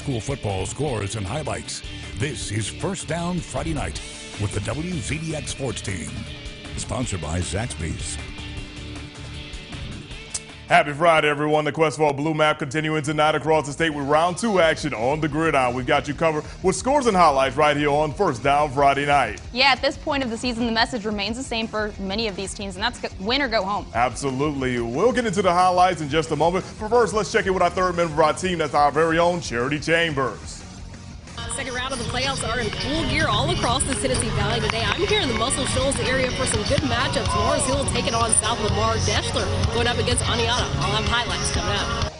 School football scores and highlights. This is First Down Friday Night with the WZDX Sports Team. Sponsored by Zaxby's. Happy Friday, everyone. The quest for a blue map continuing tonight across the state with round 2 action on the gridiron. We've got you covered with scores and highlights right here on First Down Friday Night. Yeah, at this point of the season, the message remains the same for many of these teams, and that's win or go home. Absolutely. We'll get into the highlights in just a moment. But first, let's check in with our third member of our team. That's our very own Charity Chambers. Second round of the playoffs are in full gear all across the Tennessee Valley today. I'm here in the Muscle Shoals area for some good matchups. Morris Hill taking on South Lamar. Deschler going up against Aniata. I'll have highlights coming up.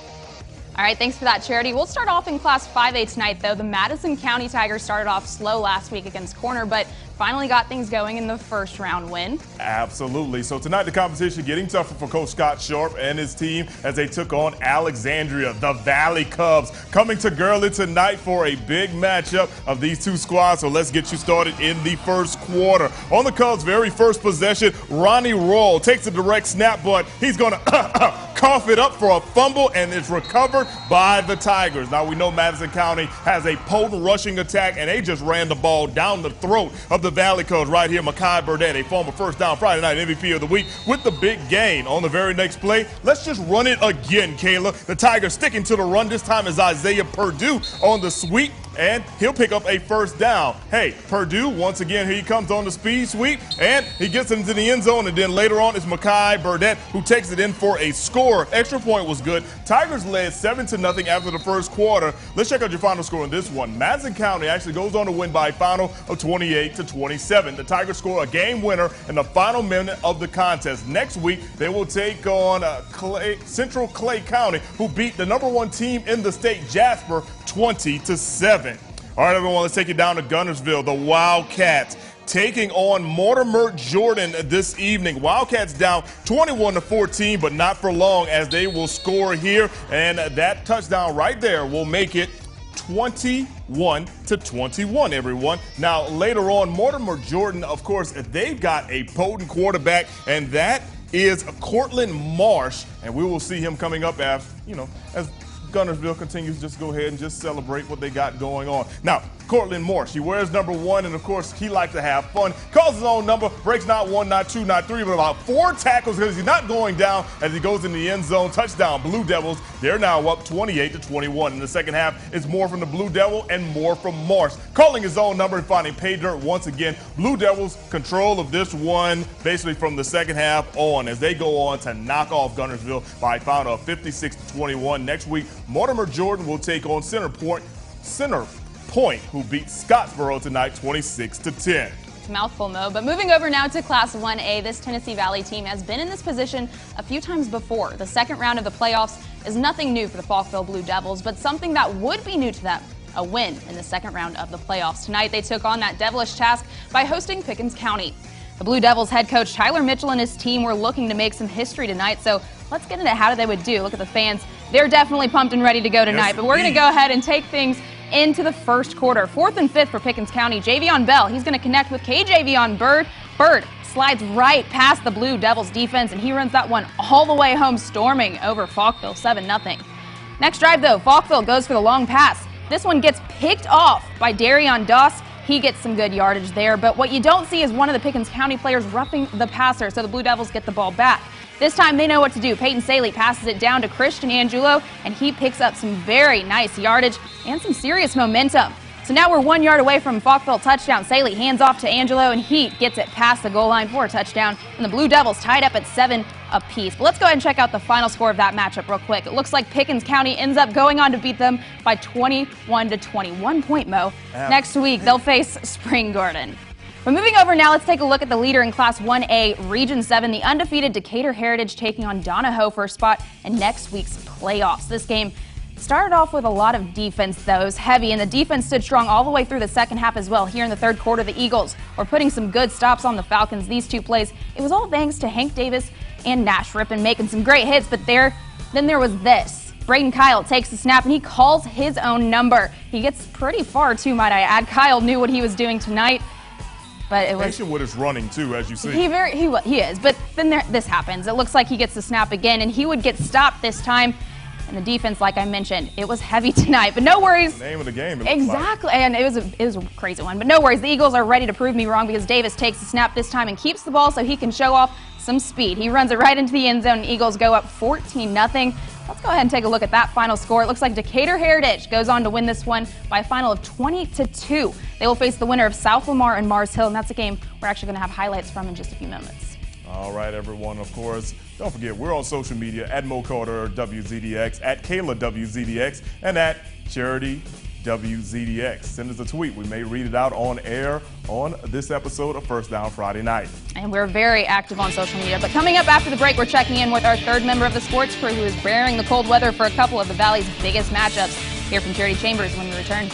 All right, thanks for that, Charity. We'll start off in Class 5A tonight, though. The Madison County Tigers started off slow last week against Corner, but finally got things going in the first round win. Absolutely. So tonight the competition getting tougher for Coach Scott Sharp and his team as they took on Alexandria. The Valley Cubs coming to Gurley tonight for a big matchup of these two squads. So let's get you started in the first quarter. On the Cubs' very first possession, Ronnie Roll takes a direct snap, but he's going to cough it up for a fumble, and it's recovered by the Tigers. Now we know Madison County has a potent rushing attack, and they just ran the ball down the throat of the Valley Cubs right here. Mekhi Burdett, a former First Down Friday Night MVP of the week, with the big gain on the very next play. Let's just run it again, Kayla. The Tigers sticking to the run. This time is Isaiah Purdue on the sweep, and he'll pick up a first down. Hey, Purdue, once again, here he comes on the speed sweep, and he gets into the end zone, and then later on it's Mekhi Burdett who takes it in for a score. Extra point was good. Tigers led 7-0 after the first quarter. Let's check out your final score in this one. Madison County actually goes on to win by a final of 28-27. The Tigers score a game winner in the final minute of the contest. Next week, they will take on Central Clay County, who beat the #1 team in the state, Jasper, 20-7. All right, everyone, let's take it down to Guntersville. The Wildcats taking on Mortimer Jordan this evening. Wildcats down 21-14, but not for long as they will score here. And that touchdown right there will make it 21-21, everyone. Now, later on, Mortimer Jordan, of course, they've got a potent quarterback, and that is Cortland Marsh. And we will see him coming up as Guntersville continues to just go ahead and just celebrate what they got going on. Now, Cortland Morse, he wears #1, and of course, he likes to have fun. Calls his own number, breaks not 1, not 2, not 3, but about 4 tackles because he's not going down as he goes in the end zone. Touchdown, Blue Devils. They're now up 28-21. In the second half, it's more from the Blue Devil and more from Morse. Calling his own number and finding pay dirt once again. Blue Devils control of this one basically from the second half on as they go on to knock off Guntersville by a final of 56-21. Next week, Mortimer Jordan will take on Center Point, who beat Scottsboro tonight 26-10. It's a mouthful, Mo. But moving over now to Class 1A, this Tennessee Valley team has been in this position a few times before. The second round of the playoffs is nothing new for the Falkville Blue Devils, but something that would be new to them, a win in the second round of the playoffs. Tonight, they took on that devilish task by hosting Pickens County. The Blue Devils head coach Tyler Mitchell and his team were looking to make some history tonight, so let's get into how they would do. Look at the fans. They're definitely pumped and ready to go tonight, but we're going to go ahead and take things into the first quarter. 4th and 5th for Pickens County. Javion Bell, he's going to connect with KJavion Bird. Bird slides right past the Blue Devils defense, and he runs that one all the way home, storming over Falkville 7-0. Next drive, though, Falkville goes for the long pass. This one gets picked off by Darion Doss. He gets some good yardage there, but what you don't see is one of the Pickens County players roughing the passer, so the Blue Devils get the ball back. This time they know what to do. Peyton Saley passes it down to Christian Angulo, and he picks up some very nice yardage and some serious momentum. So now we're 1 yard away from Falkville touchdown. Saley hands off to Angelo, and he gets it past the goal line for a touchdown. And the Blue Devils tied up at 7 apiece. But let's go ahead and check out the final score of that matchup real quick. It looks like Pickens County ends up going on to beat them by 21-21 point, Mo. Next week, they'll face Spring Garden. But moving over now, let's take a look at the leader in Class 1A, Region 7, the undefeated Decatur Heritage taking on Donahoe for a spot in next week's playoffs. This game started off with a lot of defense, though. It was heavy, and the defense stood strong all the way through the second half as well. Here in the third quarter, the Eagles were putting some good stops on the Falcons. These two plays, it was all thanks to Hank Davis and Nash Rippon making some great hits, but then there was this. Braden Kyle takes the snap, and he calls his own number. He gets pretty far, too, might I add. Kyle knew what he was doing tonight. But it was patient with his running too, as you see. He is, but then this happens. It looks like he gets the snap again, and he would get stopped this time. And the defense, like I mentioned, it was heavy tonight, but no worries. The name of the game. Exactly, and it was a crazy one, but no worries. The Eagles are ready to prove me wrong because Davis takes the snap this time and keeps the ball so he can show off some speed. He runs it right into the end zone, and Eagles go up 14-0. Let's go ahead and take a look at that final score. It looks like Decatur Heritage goes on to win this one by a final of 20-2. They will face the winner of South Lamar and Mars Hill, and that's a game we're actually going to have highlights from in just a few moments. All right, everyone, of course, don't forget, we're on social media at Mo Carter WZDX, at Kayla WZDX, and at Charity WZDX. Send us a tweet. We may read it out on air on this episode of First Down Friday Night. And we're very active on social media. But coming up after the break, we're checking in with our third member of the sports crew who is bearing the cold weather for a couple of the Valley's biggest matchups. Hear from Charity Chambers when we return.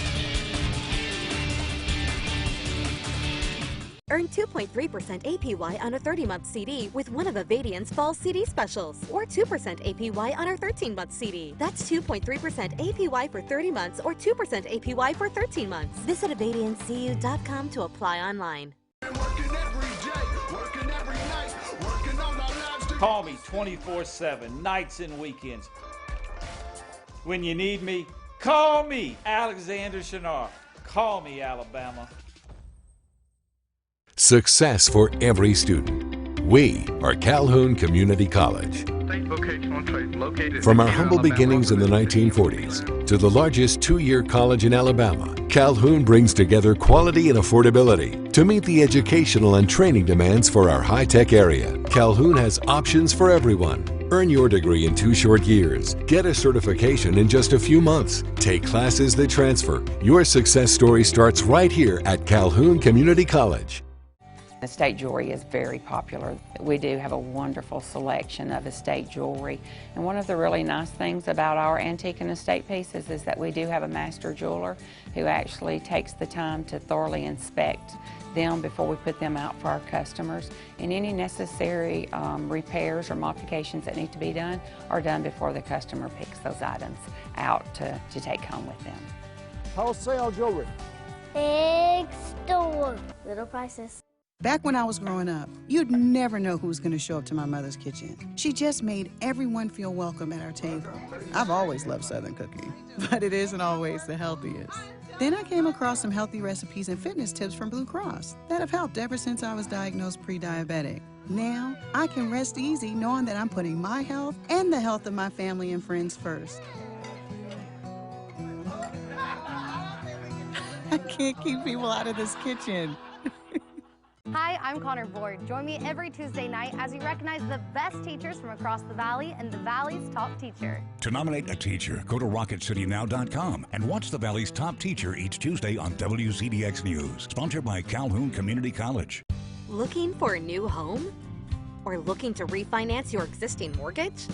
Earn 2.3% APY on a 30-month CD with one of Avadian's fall CD specials, or 2% APY on our 13-month CD. That's 2.3% APY for 30 months or 2% APY for 13 months. Visit avadiancu.com to apply online. Call me 24/7, nights and weekends. When you need me, call me, Alexander Shinar. Call me, Alabama. Success for every student. We are Calhoun Community College. From our humble beginnings in the 1940s to the largest two-year college in Alabama, Calhoun brings together quality and affordability to meet the educational and training demands for our high-tech area. Calhoun has options for everyone. Earn your degree in 2 short years. Get a certification in just a few months. Take classes that transfer. Your success story starts right here at Calhoun Community College. Estate jewelry is very popular. We do have a wonderful selection of estate jewelry. And one of the really nice things about our antique and estate pieces is that we do have a master jeweler who actually takes the time to thoroughly inspect them before we put them out for our customers. And any necessary repairs or modifications that need to be done are done before the customer picks those items out to take home with them. Wholesale jewelry. Big store. Little prices. Back when I was growing up, you'd never know who was going to show up to my mother's kitchen. She just made everyone feel welcome at our table. I've always loved Southern cooking, but it isn't always the healthiest. Then I came across some healthy recipes and fitness tips from Blue Cross that have helped ever since I was diagnosed pre-diabetic. Now, I can rest easy knowing that I'm putting my health and the health of my family and friends first. I can't keep people out of this kitchen. Hi, I'm Connor Boyd. Join me every Tuesday night as we recognize the best teachers from across the Valley and the Valley's top teacher. To nominate a teacher, go to RocketCityNow.com and watch the Valley's top teacher each Tuesday on WZDX News. Sponsored by Calhoun Community College. Looking for a new home? Or looking to refinance your existing mortgage?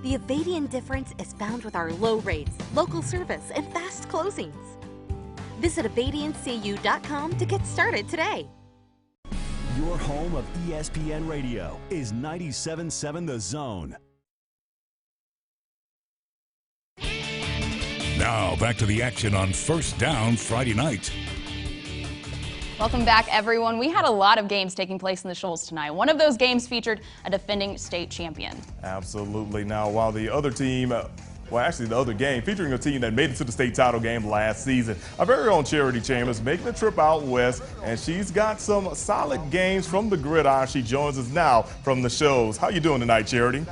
The Avadian difference is found with our low rates, local service, and fast closings. Visit avadiancu.com to get started today. Your home of ESPN Radio is 97.7 The Zone. Now back to the action on First Down Friday night. Welcome back, everyone. We had a lot of games taking place in the Shoals tonight. One of those games featured a defending state champion. Absolutely. Now, while the other team, well, actually the other game featuring a team that made it to the state title game last season. Our very own Charity Chambers making the trip out west, and she's got some solid games from the gridiron. She joins us now from the Shoals. How you doing tonight, Charity?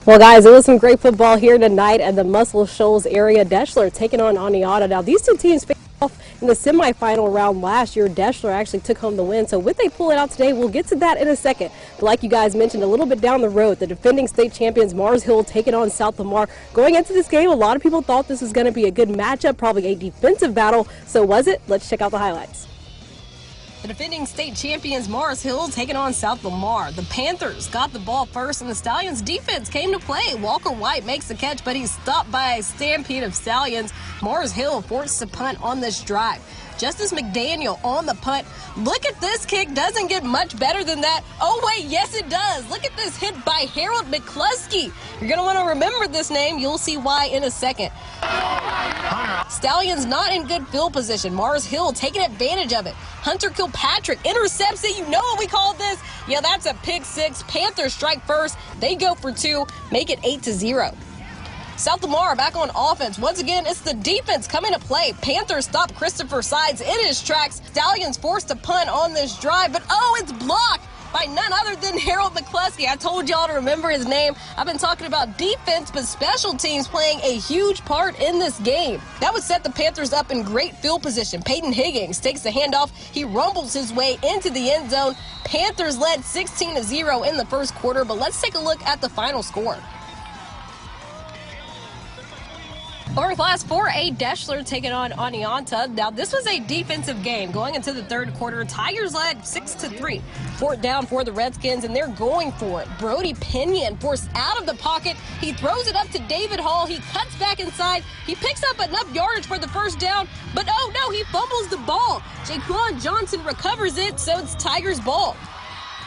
Well, guys, it was some great football here tonight at the Muscle Shoals area. Deschler taking on Aniata. Now, these two teams faced off in the semifinal round last year. Deschler actually took home the win. So would they pull it out today? We'll get to that in a second. But like you guys mentioned, a little bit down the road, the defending state champions Mars Hill taking on South Lamar. Going into this game, a lot of people thought this was going to be a good matchup, probably a defensive battle. So was it? Let's check out the highlights. The defending state champions Mars Hill taking on South Lamar. The Panthers got the ball first, and the Stallions defense came to play. Walker White makes the catch, but he's stopped by a stampede of Stallions. Mars Hill forced to punt on this drive. Justice McDaniel on the punt. Look at this kick. Doesn't get much better than that. Oh, wait, yes, it does. Look at this hit by Harold McCluskey. You're going to want to remember this name. You'll see why in a second. Stallions not in good field position. Mars Hill taking advantage of it. Hunter Kilpatrick intercepts it. You know what we call this? Yeah, that's a pick six. Panthers strike first. They go for two, make it 8-0. South Lamar back on offense. Once again, it's the defense coming to play. Panthers stop Christopher Sides in his tracks. Stallions forced to punt on this drive, but oh, it's blocked by none other than Harold McCluskey. I told y'all to remember his name. I've been talking about defense, but special teams playing a huge part in this game. That would set the Panthers up in great field position. Peyton Higgins takes the handoff. He rumbles his way into the end zone. Panthers led 16-0 in the first quarter, but let's take a look at the final score. Over in Class 4A, Deschler taking on Oneonta. Now, this was a defensive game going into the third quarter. Tigers led 6-3. Fourth down for the Redskins, and they're going for it. Brody Pinion forced out of the pocket. He throws it up to David Hall. He cuts back inside. He picks up enough yardage for the first down, but oh no, he fumbles the ball. Jaquan Johnson recovers it, so it's Tigers' ball.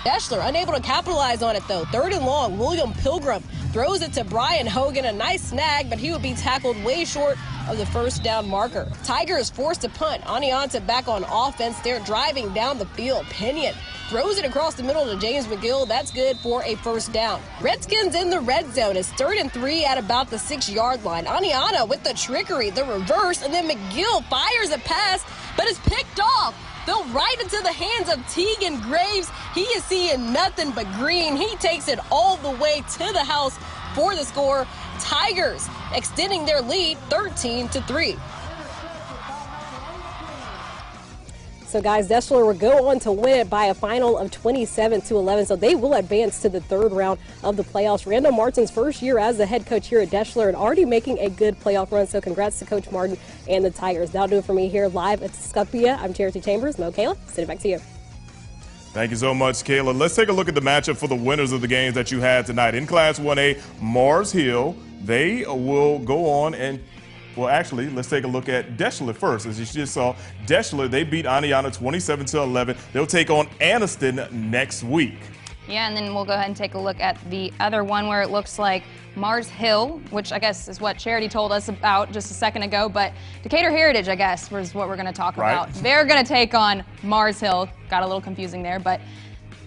Deschler unable to capitalize on it, though. Third and long, William Pilgrim throws it to Brian Hogan. A nice snag, but he would be tackled way short of the first down marker. Tigers forced to punt. Oneonta back on offense. They're driving down the field. Pinion throws it across the middle to James McGill. That's good for a first down. Redskins in the red zone. It's 3rd and 3 at about the 6-yard line. Oneonta with the trickery, the reverse, and then McGill fires a pass, but it's picked off. They'll right into the hands of Tegan Graves. He is seeing nothing but green. He takes it all the way to the house for the score. Tigers extending their lead 13-3. So, guys, Deschler will go on to win it by a final of 27-11. So they will advance to the third round of the playoffs. Randall Martin's first year as the head coach here at Deschler and already making a good playoff run. So congrats to Coach Martin and the Tigers. That'll do it for me here live at Scuppia. I'm Charity Chambers. Mo Kayla, send it back to you. Thank you so much, Kayla. Let's take a look at the matchup for the winners of the games that you had tonight. In Class 1A, Mars Hill, they will go on and well, actually, let's take a look at Deschler first. As you just saw, Deschler, they beat Oneonta 27-11. They'll take on Anniston next week. Yeah, and then we'll go ahead and take a look at the other one where it looks like Mars Hill, which I guess is what Charity told us about just a second ago, but Decatur Heritage, I guess, was what we're going to talk about. They're going to take on Mars Hill. Got a little confusing there, but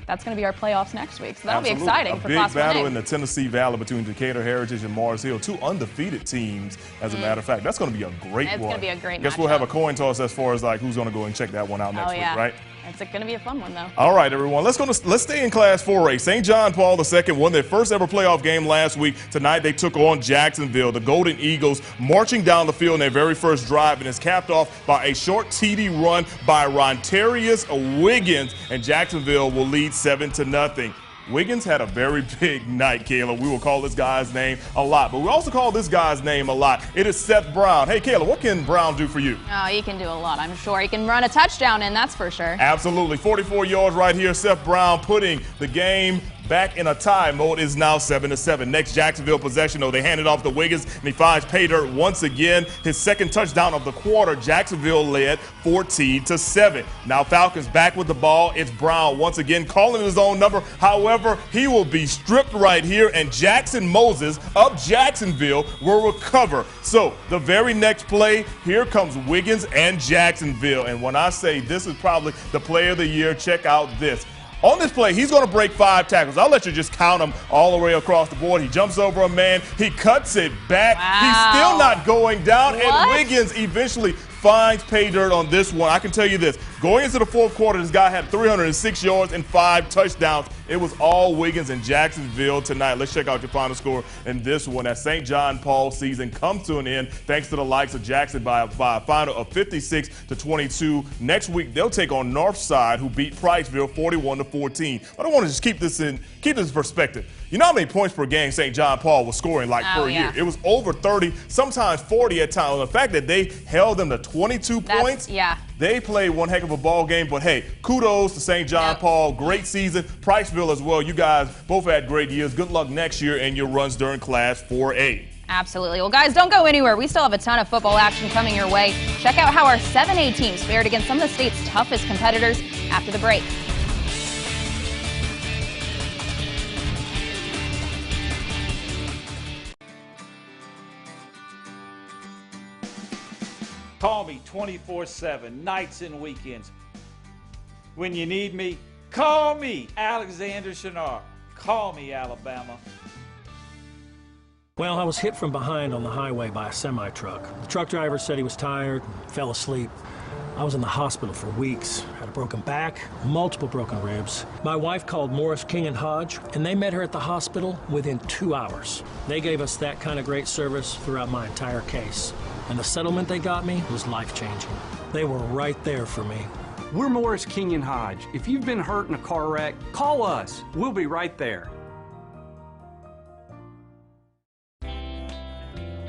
that's going to be our playoffs next week, so that'll be exciting for Class 1A. A big battle in the Tennessee Valley between Decatur Heritage and Mars Hill, two undefeated teams, as a matter of fact. That's going to be a great one. It's going to be a great matchup. Guess we'll have a coin toss as far as like who's going to go and check that one out next week, right? It's going to be a fun one, though. All right, everyone. Let's stay in Class 4A. St. John Paul II won their first ever playoff game last week. Tonight they took on Jacksonville. The Golden Eagles marching down the field in their very first drive, and it's capped off by a short TD run by Rontarius Wiggins, and Jacksonville will lead 7-0. Wiggins had a very big night, Kayla. We will call this guy's name a lot, but we also call this guy's name a lot. It is Seth Brown. Hey, Kayla, what can Brown do for you? Oh, he can do a lot, I'm sure. He can run a touchdown in, that's for sure. Absolutely. 44 yards right here. Seth Brown putting the game back in a tie mode. Is now 7-7. Next Jacksonville possession, though, they hand it off to Wiggins, and he finds pay dirt once again. His second touchdown of the quarter. Jacksonville led 14-7. Now Falcons back with the ball. It's Brown once again calling his own number. However, he will be stripped right here, and Jackson Moses of Jacksonville will recover. So the very next play, here comes Wiggins and Jacksonville. And when I say this is probably the play of the year, check out this. On this play, he's going to break 5 tackles. I'll let you just count them all the way across the board. He jumps over a man. He cuts it back. Wow. He's still not going down. And Wiggins eventually finds pay dirt on this one. I can tell you this. Going into the fourth quarter, this guy had 306 yards and 5 touchdowns. It was all Wiggins in Jacksonville tonight. Let's check out your final score in this one. As St. John Paul season comes to an end thanks to the likes of Jackson by a final of 56-22. Next week, they'll take on Northside, who beat Priceville 41-14. But I want to just keep this in perspective. You know how many points per game St. John Paul was scoring per year? It was over 30, sometimes 40 at times. The fact that they held them to 22 points, they played one heck of a ball game. But, hey, kudos to St. John Paul. Great season. Priceville as well. You guys both had great years. Good luck next year in your runs during Class 4A. Absolutely. Well, guys, don't go anywhere. We still have a ton of football action coming your way. Check out how our 7A teams fared against some of the state's toughest competitors after the break. Call me 24/7, nights and weekends. When you need me, call me, Alexander Shinar. Call me, Alabama. Well, I was hit from behind on the highway by a semi-truck. The truck driver said he was tired, fell asleep. I was in the hospital for weeks, had a broken back, multiple broken ribs. My wife called Morris, King & Hodge, and they met her at the hospital within 2 hours. They gave us that kind of great service throughout my entire case. And the settlement they got me was life-changing. They were right there for me. We're Morris, King & Hodge. If you've been hurt in a car wreck, call us. We'll be right there.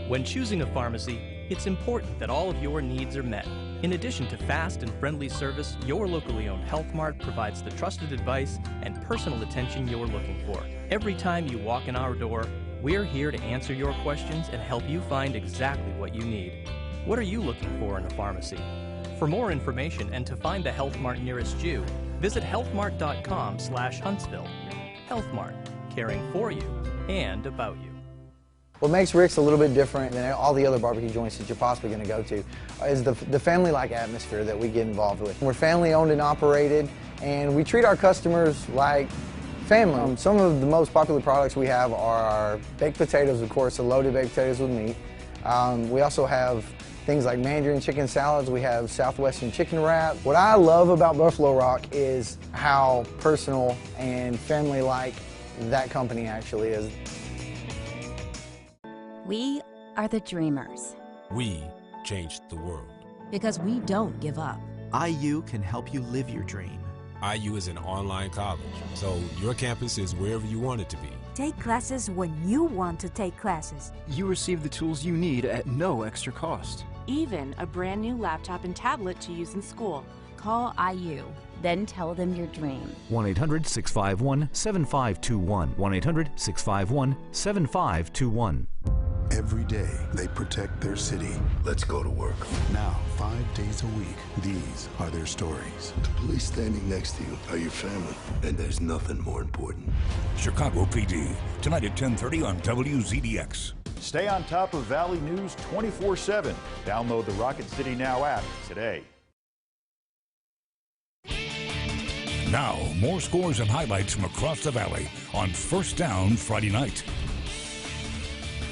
When choosing a pharmacy, it's important that all of your needs are met. In addition to fast and friendly service, your locally owned Health Mart provides the trusted advice and personal attention you're looking for. Every time you walk in our door, we're here to answer your questions and help you find exactly what you need. What are you looking for in a pharmacy? For more information and to find the Health Mart nearest you, visit healthmart.com/Huntsville. Health Mart, caring for you and about you. What makes Rick's a little bit different than all the other barbecue joints that you're possibly going to go to is the family-like atmosphere that we get involved with. We're family-owned and operated, and we treat our customers like family. Some of the most popular products we have are our baked potatoes, of course, the loaded baked potatoes with meat. We also have things like Mandarin chicken salads. We have Southwestern chicken wrap. What I love about Buffalo Rock is how personal and family-like that company actually is. We are the dreamers. We changed the world. Because we don't give up. IU can help you live your dream. IU is an online college, so your campus is wherever you want it to be. Take classes when you want to take classes. You receive the tools you need at no extra cost. Even a brand new laptop and tablet to use in school. Call IU, then tell them your dream. 1-800-651-7521. 1-800-651-7521. Every day, they protect their city. Let's go to work. Now, 5 days a week, these are their stories. The police standing next to you are your family, and there's nothing more important. Chicago PD, tonight at 10:30 on WZDX. Stay on top of Valley News 24/7. Download the Rocket City Now app today. Now, more scores and highlights from across the valley on First Down Friday night.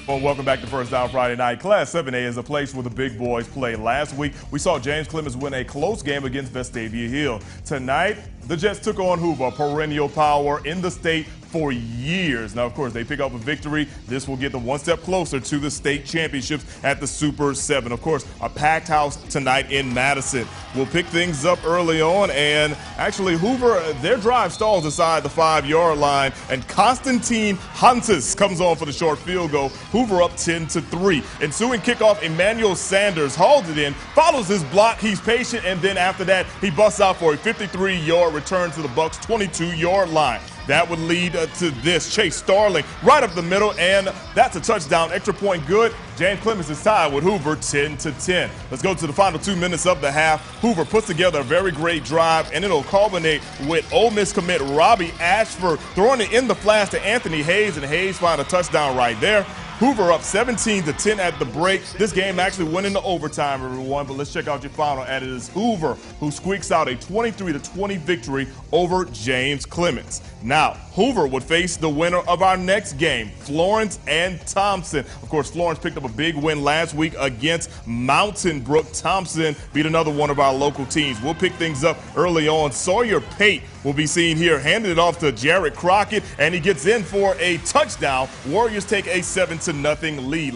Well, welcome back to First Down Friday Night. Class 7A is a place where the big boys play. Last week, we saw James Clemens win a close game against Vestavia Hill. Tonight, the Jets took on Hoover, a perennial power in the state for years. Now, of course, they pick up a victory. This will get them one step closer to the state championships at the Super 7. Of course, a packed house tonight in Madison. We'll pick things up early on, and actually Hoover, their drive stalls inside the 5-yard line, and Constantine Huntis comes on for the short field goal. Hoover up 10-3. Ensuing kickoff, Emmanuel Sanders hauls it in, follows his block, he's patient, and then after that, he busts out for a 53-yard return to the Bucks' 22-yard line. That would lead to this. Chase Starling right up the middle, and that's a touchdown. Extra point good. James Clemens is tied with Hoover 10-10. Let's go to the final 2 minutes of the half. Hoover puts together a very great drive, and it'll culminate with Ole Miss commit Robbie Ashford throwing it in the flash to Anthony Hayes, and Hayes find a touchdown right there. Hoover up 17-10 at the break. This game actually went into overtime, everyone, but let's check out your final. And it is Hoover who squeaks out a 23-20 victory over James Clemens. Now, Hoover would face the winner of our next game, Florence and Thompson. Of course, Florence picked up a big win last week against Mountain Brook. Thompson beat another one of our local teams. We'll pick things up early on. Sawyer Pate will be seen here, handing it off to Jared Crockett, and he gets in for a touchdown. Warriors take a 7-0 lead.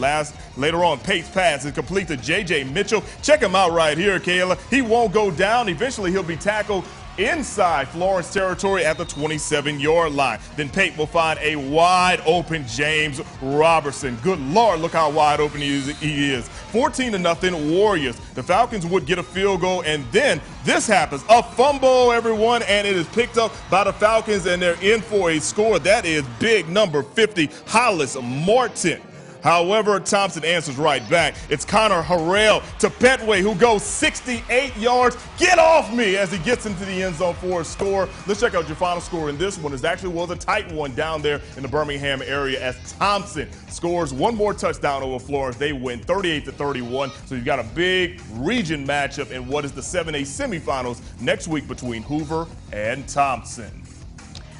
Later on, Pate's pass is complete to J.J. Mitchell. Check him out right here, Kayla. He won't go down. Eventually, he'll be tackled inside Florence territory at the 27-yard line. Then Pate will find a wide-open James Robertson. Good Lord, look how wide open he is. 14-0 Warriors. The Falcons would get a field goal, and then this happens. A fumble, everyone, and it is picked up by the Falcons, and they're in for a score. That is big number 50, Hollis Martin. However, Thompson answers right back. It's Connor Harrell to Petway, who goes 68 yards. Get off me as he gets into the end zone for a score. Let's check out your final score in this one. It actually was a tight one down there in the Birmingham area as Thompson scores one more touchdown over Florence. They win 38-31. So you've got a big region matchup in what is the 7A semifinals next week between Hoover and Thompson.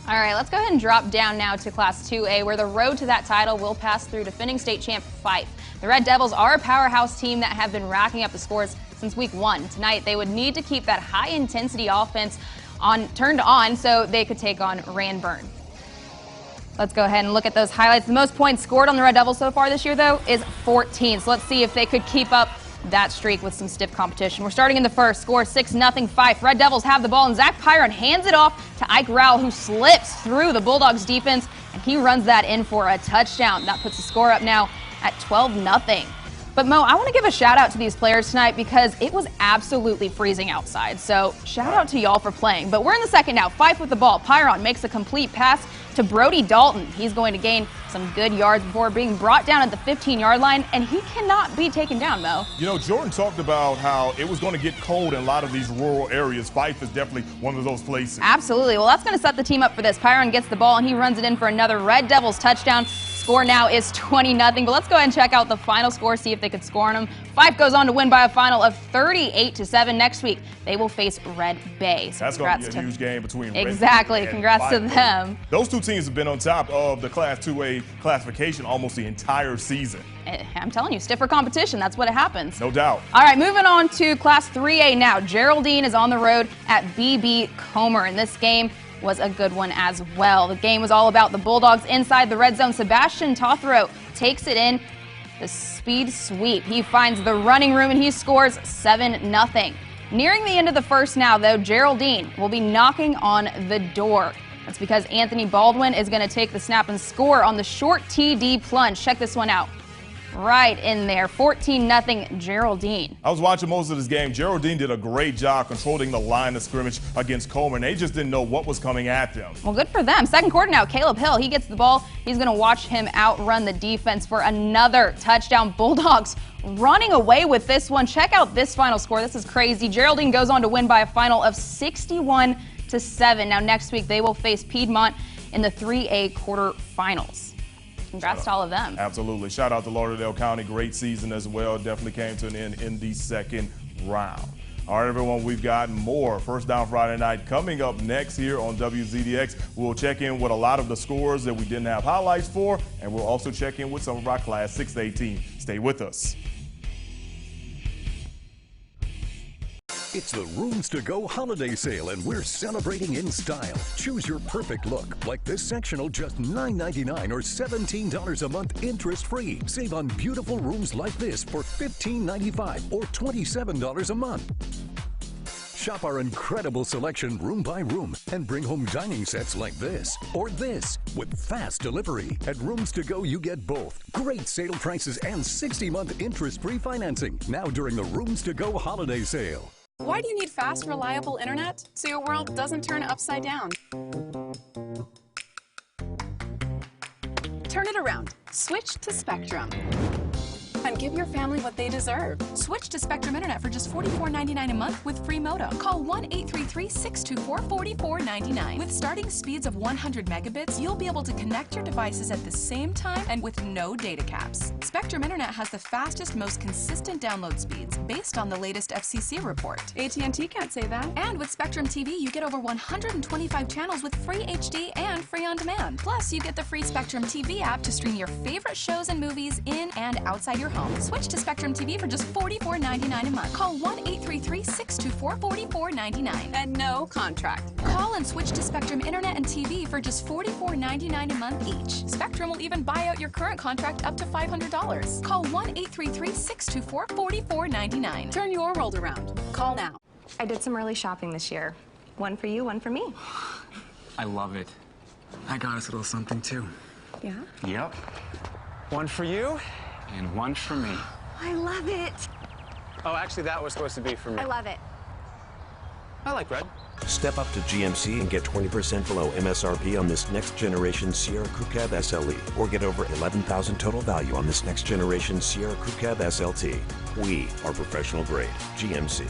All right, let's go ahead and drop down now to Class 2A, where the road to that title will pass through defending state champ Fife. The Red Devils are a powerhouse team that have been racking up the scores since week 1. Tonight, they would need to keep that high-intensity offense turned on so they could take on Ranburn. Let's go ahead and look at those highlights. The most points scored on the Red Devils so far this year, though, is 14. So let's see if they could keep up that streak with some stiff competition. We're starting in the first. Score 6-0 Fife. Red Devils have the ball, and Zach Pyron hands it off to Ike Rowell, who slips through the Bulldogs defense, and he runs that in for a touchdown. That puts the score up now at 12-0. But Mo, I want to give a shout out to these players tonight because it was absolutely freezing outside. So shout out to y'all for playing. But we're in the second now. Fife with the ball. Pyron makes a complete pass to Brody Dalton. He's going to gain some good yards before being brought down at the 15-yard line, and he cannot be taken down, Mo. You know, Jordan talked about how it was going to get cold in a lot of these rural areas. Fife is definitely one of those places. Absolutely. Well, that's going to set the team up for this. Pyron gets the ball, and he runs it in for another Red Devils touchdown. Score now is 20-0. But let's go ahead and check out the final score, see if they could score on them. Fife goes on to win by a final of 38-7 next week. They will face Red Bay. So that's going to be a huge game between Exactly. Red Bay and Congrats Fife. to them. Those two teams have been on top of the Class 2A classification almost the entire season. I'm telling you, stiffer competition. That's what happens. No doubt. All right, moving on to Class 3A now. Geraldine is on the road at BB Comer, and this game was a good one as well. The game was all about the Bulldogs inside the red zone. Sebastian Tothro takes it in the speed sweep. He finds the running room and he scores 7-0. Nearing the end of the first now, though, Geraldine will be knocking on the door. That's because Anthony Baldwin is going to take the snap and score on the short TD plunge. Check this one out. Right in there, 14-0 Geraldine. I was watching most of this game. Geraldine did a great job controlling the line of scrimmage against Comer, and they just didn't know what was coming at them. Well, good for them. Second quarter now, Caleb Hill, he gets the ball. He's going to watch him outrun the defense for another touchdown. Bulldogs running away with this one. Check out this final score. This is crazy. Geraldine goes on to win by a final of 61-7. Now, next week, they will face Piedmont in the 3A quarterfinals. Congrats to all of them. Absolutely. Shout out to Lauderdale County. Great season as well. Definitely came to an end in the second round. All right, everyone, we've got more First Down Friday night coming up next here on WZDX. We'll check in with a lot of the scores that we didn't have highlights for, and we'll also check in with some of our Class 6A team. Stay with us. It's the Rooms to Go holiday sale, and we're celebrating in style. Choose your perfect look, like this sectional, just $9.99 or $17 a month interest-free. Save on beautiful rooms like this for $15.95 or $27 a month. Shop our incredible selection room by room and bring home dining sets like this or this with fast delivery. At Rooms to Go, you get both great sale prices and 60-month interest-free financing now during the Rooms to Go holiday sale. Why do you need fast, reliable internet so your world doesn't turn upside down? Turn it around. Switch to Spectrum. And give your family what they deserve. Switch to Spectrum Internet for just $44.99 a month with free modem. Call 1-833-624-4499. With starting speeds of 100 megabits, you'll be able to connect your devices at the same time and with no data caps. Spectrum Internet has the fastest, most consistent download speeds based on the latest FCC report. AT&T can't say that. And with Spectrum TV, you get over 125 channels with free HD and free on demand. Plus, you get the free Spectrum TV app to stream your favorite shows and movies in and outside your home. Switch to Spectrum TV for just $44.99 a month. Call 1-833-624-4499. And no contract. Call and switch to Spectrum Internet and TV for just $44.99 a month each. Spectrum will even buy out your current contract up to $500. Call 1-833-624-4499. Turn your world around. Call now. I did some early shopping this year. One for you, one for me. I love it. I got us a little something too. Yeah? Yep. One for you. And one for me. I love it. Oh, actually, that was supposed to be for me. I love it. I like red. Step up to GMC and get 20% below MSRP on this next-generation Sierra Crew Cab SLE, or get over $11,000 total value on this next-generation Sierra Crew Cab SLT. We are professional grade. GMC.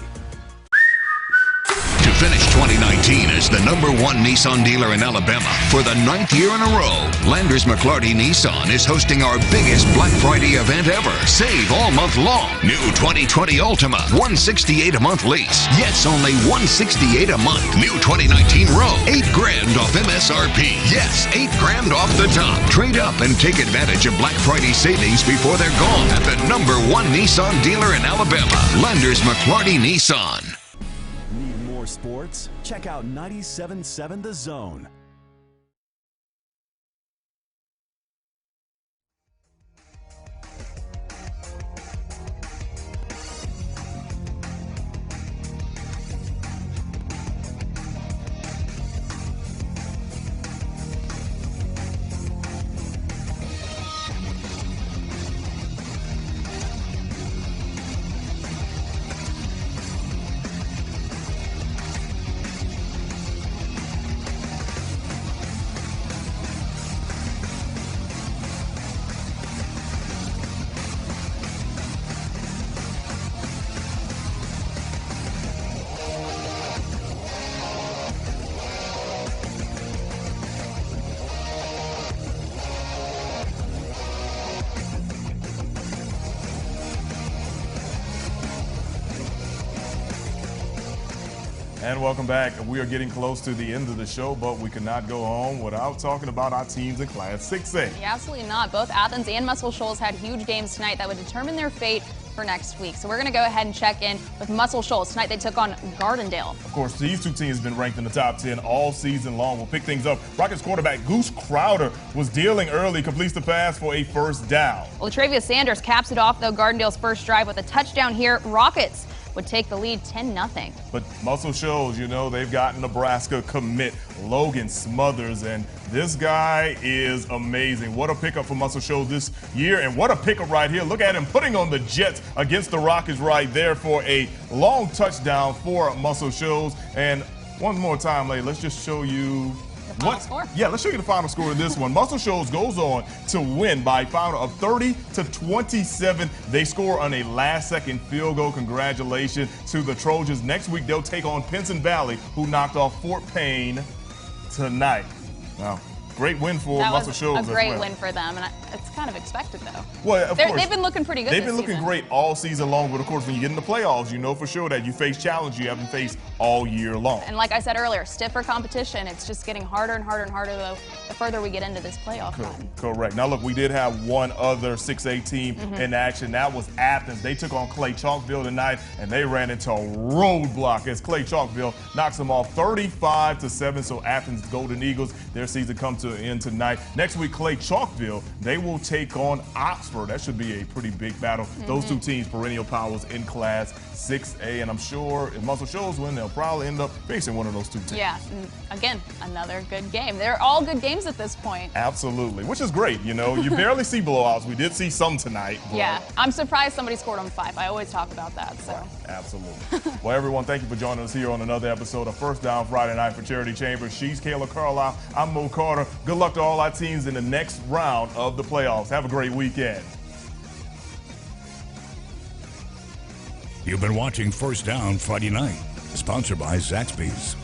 To finish 2019 as the #1 Nissan dealer in Alabama for the 9th year in a row, Landers McClarty Nissan is hosting our biggest Black Friday event ever. Save all month long. New 2020 Altima, $168 a month lease. Yes, only $168 a month. New 2019 Rogue, $8,000 off MSRP. Yes, $8,000 off the top. Trade up and take advantage of Black Friday savings before they're gone at the #1 Nissan dealer in Alabama, Landers McClarty Nissan. Need more sports? Check out 97.7 The Zone. And welcome back. We are getting close to the end of the show, but we cannot go home without talking about our teams in Class 6A. Yeah, absolutely not. Both Athens and Muscle Shoals had huge games tonight that would determine their fate for next week. So we're going to go ahead and check in with Muscle Shoals. Tonight they took on Gardendale. Of course, these two teams have been ranked in the top 10 all season long. We'll pick things up. Rockets quarterback Goose Crowder was dealing early, completes the pass for a first down. Well, Travius Sanders caps it off, though, Gardendale's first drive with a touchdown here. Rockets would take the lead 10-0. But Muscle Shoals, you know, they've got Nebraska commit Logan Smothers, and this guy is amazing. What a pickup for Muscle Shoals this year, and what a pickup right here. Look at him putting on the Jets against the Rockets right there for a long touchdown for Muscle Shoals. And one more time, Lay, let's just show you let's show you the final score of this one. Muscle Shoals goes on to win by a final of 30-27. They score on a last-second field goal. Congratulations to the Trojans. Next week, they'll take on Pinson Valley, who knocked off Fort Payne tonight. Wow. Great win for Muscle Shoals. A great win for them, and it's kind of expected, though. Well, of course, they've been looking pretty good They've been looking great all season long, but of course, when you get in the playoffs, you know for sure that you face challenges you haven't faced all year long. And like I said earlier, stiffer competition. It's just getting harder and harder and harder, though, the further we get into this playoff run. Correct. Now, look, we did have one other 6A team in action. That was Athens. They took on Clay Chalkville tonight, and they ran into a roadblock as Clay Chalkville knocks them off 35-7. So Athens Golden Eagles, their season comes to an end tonight. Next week, Clay Chalkville, they will take on Oxford. That should be a pretty big battle. Those two teams, perennial powers in Class 6A, and I'm sure if Muscle Shoals win, they'll probably end up facing one of those two teams. Yeah, again, another good game. They're all good games at this point. Absolutely, which is great. You know, you barely see blowouts. We did see some tonight. Yeah, I'm surprised somebody scored on 5. I always talk about that. So. Right. Absolutely. Well, everyone, thank you for joining us here on another episode of First Down Friday Night for Charity Chambers. She's Kayla Carlisle. I'm Mo Carter. Good luck to all our teams in the next round of the playoffs. Have a great weekend. You've been watching First Down Friday Night, sponsored by Zaxby's.